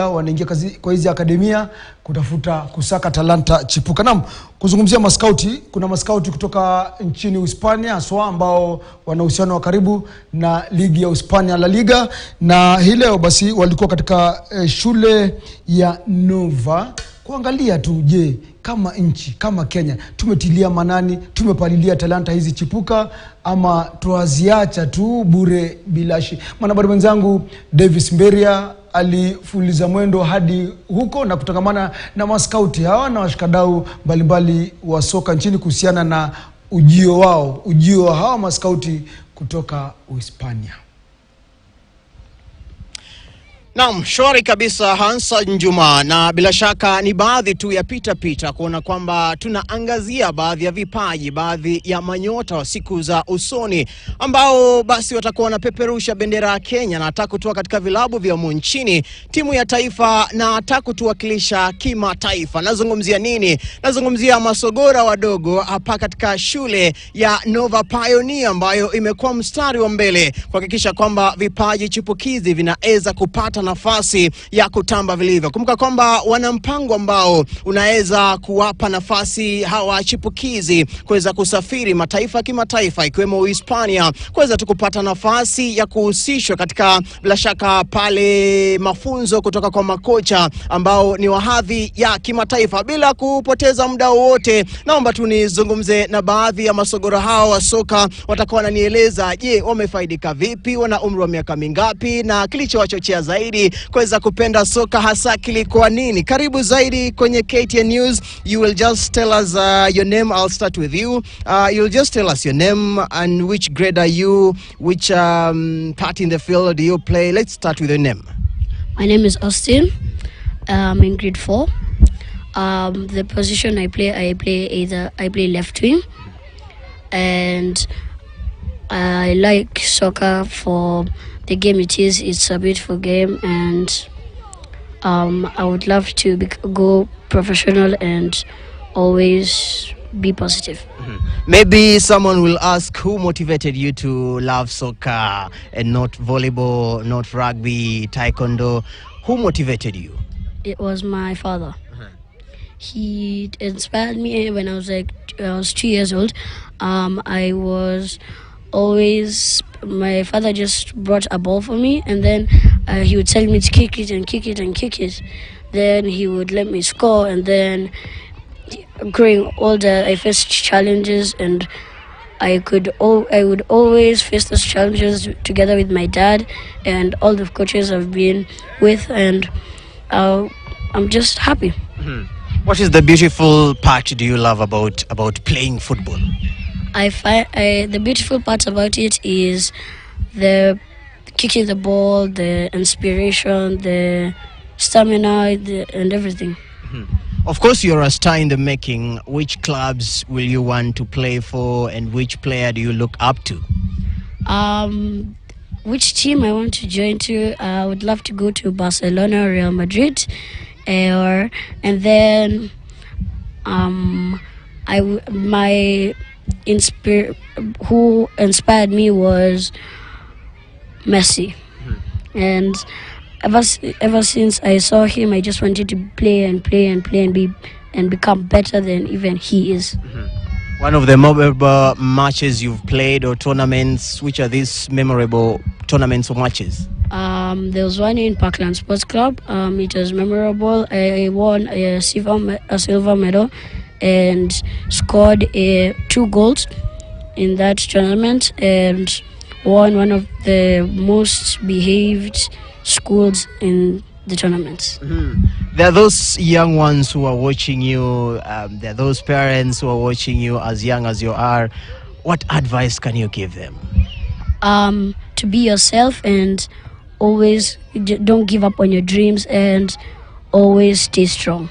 wanaingia kwa hizi akademia kutafuta kusaka talanta chipuka. Naam, kuzungumzia Maskauti, kuna Maskauti kutoka nchini Uhispania haswa ambao wana uhusiano wa karibu na ligi ya Uhispania La Liga, na hii leo basi walikuwa katika shule ya Nova kuangalia tu, je, kama nchi kama Kenya tumetilia manani, tumepalilia talanta hizi chipuka ama tuaziacha tu bure bilashi. Mwanahabari mwenzangu Davis Mberia alifuliza mwendo hadi huko na kutangamana na Maskauti hawa na washikadau mbalimbali wa soka nchini kuhusiana na ujio wa hawa Maskauti kutoka Uhispania. Naam, shwari kabisa Hansa Njuma, na bila shaka ni baadhi tu ya pita kuona kwamba tunaangazia baadhi ya vipaji, baadhi ya manyota wa siku za usoni ambao basi watakuwa wanapeperusha bendera ya Kenya na hata kutoa katika vilabu vya nchini, timu ya taifa na hata kutuwakilisha kimataifa. Nazungumzia nini? Nazungumzia masogora wadogo hapa katika shule ya Nova Pioneer ambayo imekuwa mstari wa mbele kuhakikisha kwamba vipaji chipukizi vinaweza kupata nafasi ya kutamba vilivyo. Kumbuka kwamba wana mpango ambao unaweza kuwapa nafasi hawa chipukizi kuweza kusafiri mataifa kimataifa ikiwemo Uhispania, kuweza tukupata nafasi ya kuhusishwa katika bila shaka pale mafunzo kutoka kwa makocha ambao ni wa hadhi ya kimataifa. Bila kupoteza muda wote, naomba tunizungumze na baadhi ya masogora hao wa soka. Watakuwa wananieleza, je, wamefaidika vipi, wana umri wa miaka mingapi na kilichowachochea zaidi kuweza kupenda soka hasa kilikuwa nini. Karibu zaidi kwenye KTN News. You will just tell us your name. I'll start with you. You'll just tell us your name and which grade are you, which part in the field do you play. Let's start with your name. My name is Austin. I'm in grade 4. The position I play left wing, and I like soccer for the game it is. It's a beautiful game, and I would love to go professional and always be positive. Maybe someone will ask, who motivated you to love soccer and not volleyball, not rugby, taekwondo? Who motivated you? It was my father. He inspired me when I was 2 years old. I was always, my father just brought a ball for me, and then he would tell me to kick it and kick it and kick it. Then he would let me score, and then growing older I faced challenges, and I would always face those challenges together with my dad and all the coaches I've been with, and I'm just happy. What is the beautiful part do you love about playing football? I find the beautiful part about it is the kicking the ball, the inspiration, the stamina, and everything. Of course, you're a star in the making. Which clubs will you want to play for, and which player do you look up to? Which team I want to join to? I would love to go to Barcelona, Real Madrid, and then who inspired me was Messi, and ever since I saw him, I just wanted to play and become better than even he is. One of the memorable matches you've played or tournaments, which are these memorable tournaments or matches? There was one in Parkland Sports Club. It was memorable. I won a silver medal and scored 2 goals in that tournament, and won one of the most behaved schools in the tournaments. There are those young ones who are watching you. There are those parents who are watching you as young as you are. What advice can you give them? To be yourself, and always don't give up on your dreams, and always stay strong.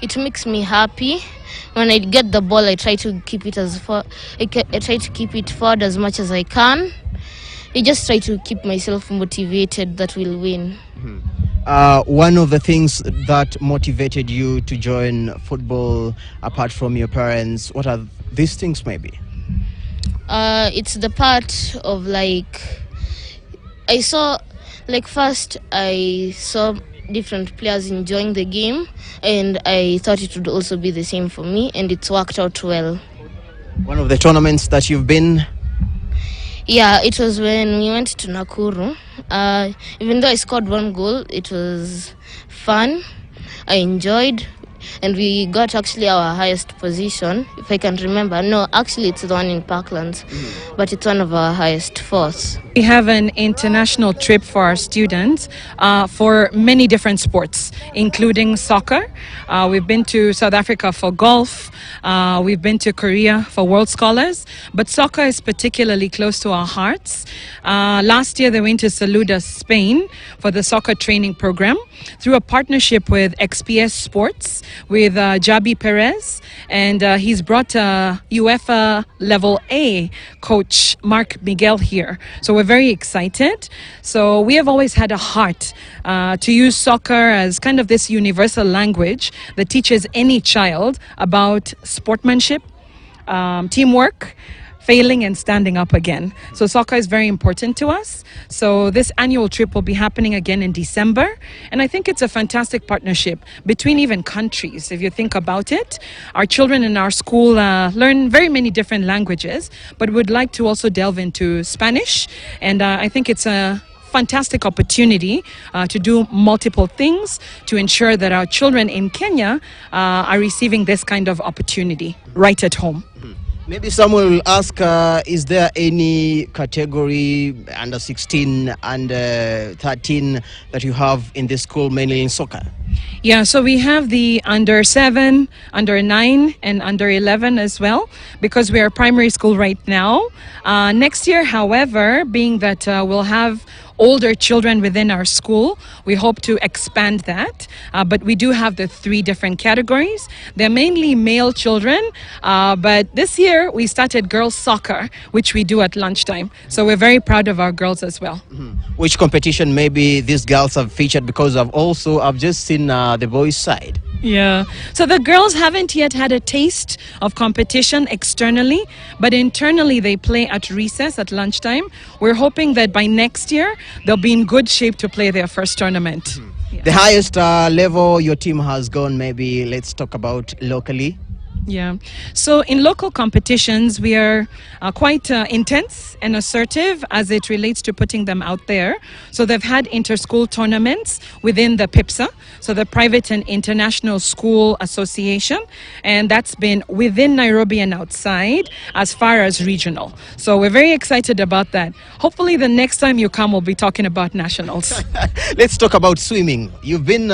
It makes me happy. When I get the ball, I try to keep it I try to keep it forward as much as I can. I just try to keep myself motivated that we'll win. One of the things that motivated you to join football, apart from your parents, what are these things maybe? It's the part of first I saw different players enjoying the game, and I thought it would also be the same for me, and it's worked out well. One of the tournaments that you've been? Yeah, it was when we went to Nakuru. Even though I scored 1 goal, it was fun. I enjoyed, and we got actually our highest position, if I can remember. No, actually it's the one in Parklands, but it's one of our highest, 4th. We have an international trip for our students for many different sports, including soccer. We've been to South Africa for golf. We've been to Korea for World Scholars. But soccer is particularly close to our hearts. Last year they went to Saluda, Spain for the soccer training program through a partnership with XPS Sports with Jabi Perez. And he's brought UEFA Level A coach Mark Miguel here. So we're very excited. So we have always had a heart to use soccer as kind of this universal language that teaches any child about sportsmanship, teamwork, failing and standing up again. So soccer is very important to us. So this annual trip will be happening again in December. And I think it's a fantastic partnership between even countries. If you think about it, our children in our school learn very many different languages, but would like to also delve into Spanish. And I think it's a fantastic opportunity to do multiple things to ensure that our children in Kenya are receiving this kind of opportunity right at home. Maybe someone will ask, is there any category under 16 and 13 that you have in this school, mainly in soccer? Yeah, so we have the under 7, under 9 and under 11 as well, because we are primary school right now. Next year, however, being that we'll have older children within our school, we hope to expand that. But we do have the 3 different categories. They're mainly male children, but this year we started girls soccer, which we do at lunchtime. So we're very proud of our girls as well. Which competition maybe these girls have featured? Because I've just seen the boys' side. Yeah, so the girls haven't yet had a taste of competition externally, but internally they play at recess at lunchtime. We're hoping that by next year they'll be in good shape to play their first tournament. Yeah. The highest level your team has gone, maybe let's talk about locally. Yeah, so in local competitions we are quite intense and assertive as it relates to putting them out there. So they've had inter-school tournaments within the PIPSA, so the Private and International School Association, and that's been within Nairobi and outside as far as regional. So we're very excited about that. Hopefully the next time you come we'll be talking about nationals. Let's talk about swimming. You've been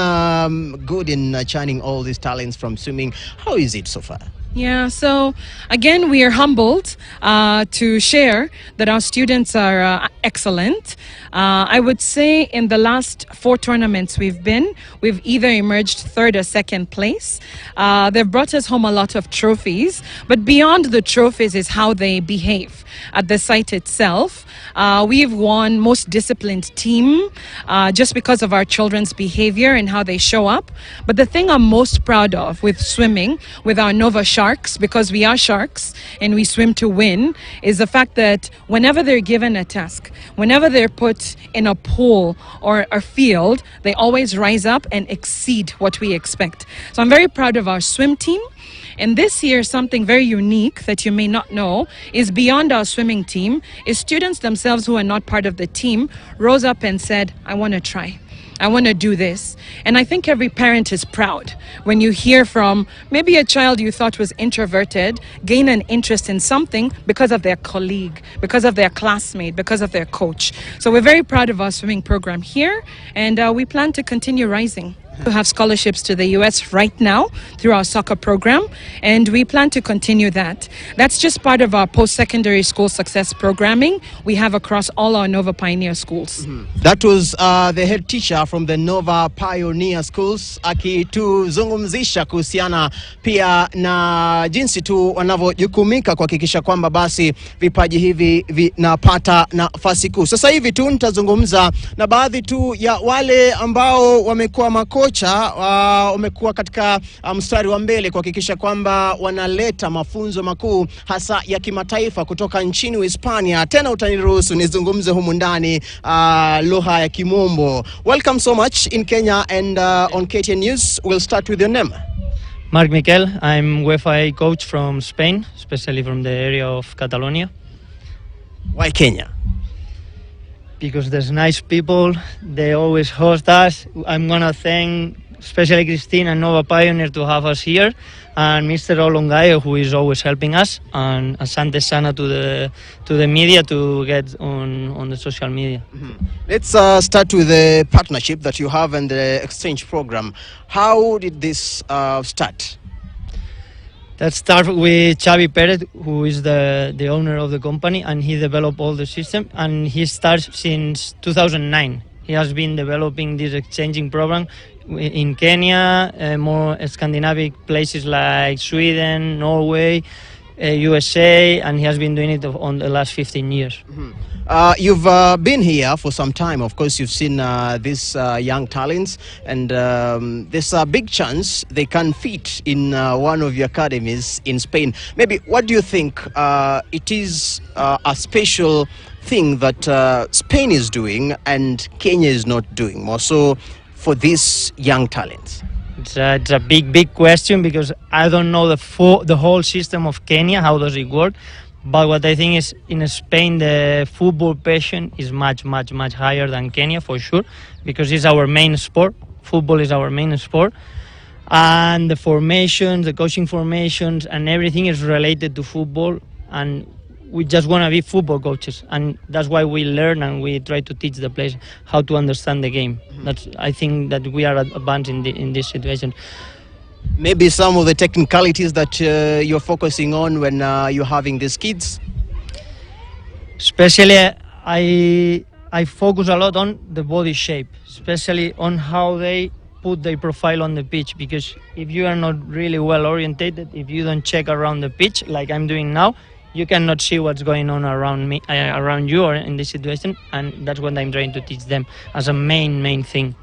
good in channeling all these talents from swimming. How is it so far? Yeah, so again, we are humbled to share that our students are excellent. I would say in the last 4 tournaments we've either emerged 3rd or 2nd place. They've brought us home a lot of trophies, but beyond the trophies is how they behave at the site itself. We've won most disciplined team just because of our children's behavior and how they show up. But the thing I'm most proud of with swimming, with our Nova Sharks, because we are sharks and we swim to win, is the fact that whenever they're given a task, whenever they're put in a pool or a field, they always rise up and exceed what we expect. So I'm very proud of our swim team. And this year, something very unique that you may not know is beyond our swimming team, is students themselves who are not part of the team rose up and said, I want to try. I want to do this. And I think every parent is proud when you hear from maybe a child you thought was introverted gain an interest in something because of their colleague, because of their classmate, because of their coach. So we're very proud of our swimming program here, and we plan to continue rising. We have scholarships to the US right now through our soccer program, and we plan to continue that. That's just part of our post-secondary school success programming we have across all our Nova Pioneer schools. That was the head teacher from the Nova Pioneer schools akituzungumzisha kuhusiana pia na jinsi tu wanavyojukumika kuhakikisha kwamba basi vipaji hivi vinapata nafasi kuu. Sasa hivi tu nitazungumza na baadhi tu ya wale ambao wamekuwa makocha makocha umekuwa katika mstari wa mbele kuhakikisha kwamba wanaleta mafunzo makuu hasa ya kimataifa kutoka nchini Uhispania. Tena utaniruhusu nizungumze humu ndani lugha ya Kimombo. Welcome so much in Kenya and on KTN News. We'll start with your name. Marc Miquel, I'm Wi-Fi coach from Spain, especially from the area of Catalonia. Why Kenya? Because there's nice people, they always host us. I'm gonna thank especially Christine and Nova Pioneer to have us here, and Mr. Olongayo, who is always helping us, and Asante Sana to the media to get on the social media. Let's start with the partnership that you have and the exchange program. How did this start? Let's start with Xavi Perez, who is the owner of the company, and he developed all the system, and he starts since 2009. He has been developing this exchanging program in Kenya, more Scandinavian places like Sweden, Norway, USA, and he has been doing it on the last 15 years. You've been here for some time. Of course, you've seen these young talents, and there's a big chance they can fit in one of your academies in Spain. Maybe, what do you think it is a special thing that Spain is doing and Kenya is not doing more so for these young talents? It's a big question, because I don't know the whole system of Kenya, how does it work. But what I think is, in Spain, the football passion is much higher than Kenya, for sure, because it's our main sport. Football is our main sport. And the formations, the coaching formations, and everything is related to football. And we just want to be football coaches. And that's why we learn and we try to teach the players how to understand the game. I think that we are advanced in this situation. Maybe some of the technicalities that you're focusing on when you're having these kids? Especially, I focus a lot on the body shape, especially on how they put their profile on the pitch, because if you are not really well orientated, if you don't check around the pitch like I'm doing now, you cannot see what's going on around me, around you, or in this situation, and that's what I'm trying to teach them as a main thing.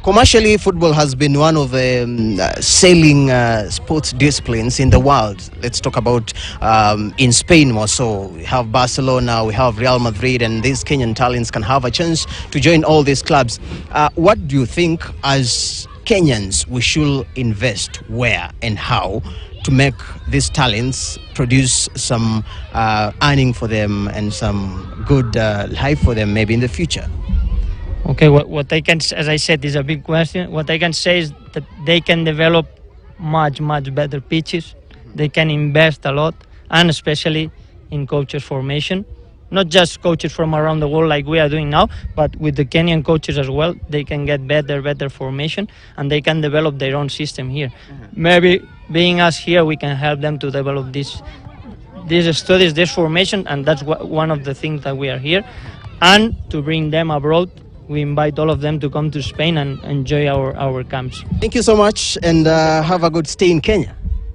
Commercially, football has been one of the selling sports disciplines in the world. Let's talk about in Spain more so. We have Barcelona, we have Real Madrid, and these Kenyan talents can have a chance to join all these clubs. What do you think, as Kenyans, we should invest where and how to make these talents produce some earning for them and some good life for them maybe in the future? Okay, what I can, as I said, is a big question. What I can say is that they can develop much better pitches. They can invest a lot, and especially in coaches formation. Not just coaches from around the world like we are doing now, but with the Kenyan coaches as well. They can get better formation, and they can develop their own system here. Maybe being us here, we can help them to develop these studies, this formation, and that's one of the things that we are here. And to bring them abroad, we invite all of them to come to Spain and enjoy our camps. Thank you so much, and have a good stay in Kenya.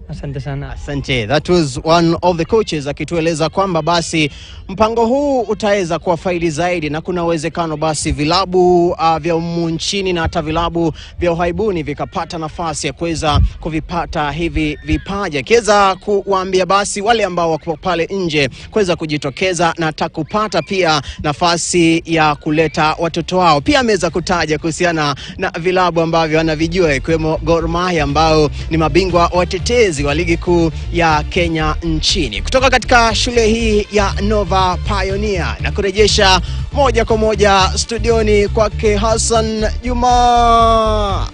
Asante sana. Asante. That was one of the coaches akitueleza kwamba basi mpango huu utaweza kuwafaidi zaidi, na kuna uwezekano basi vilabu vya nchini na hata vilabu vya uhaibuni vikapata nafasi ya kuweza kuvipata hivi vipaji. Kiweza kuwaambia basi wale ambao wako pale nje kuweza kujitokeza na hata kupata pia nafasi ya kuleta watoto wao. Pia ameweza kutaja kuhusiana na vilabu ambavyo wanavijua, ikiwemo Gor Mahia ambao ni mabingwa watetezi wa ligi kuu ya Kenya nchini. Kutoka katika shule hii ya Nova Pioneer, na kurejesha moja kwa moja studioni kwake Hassan Juma.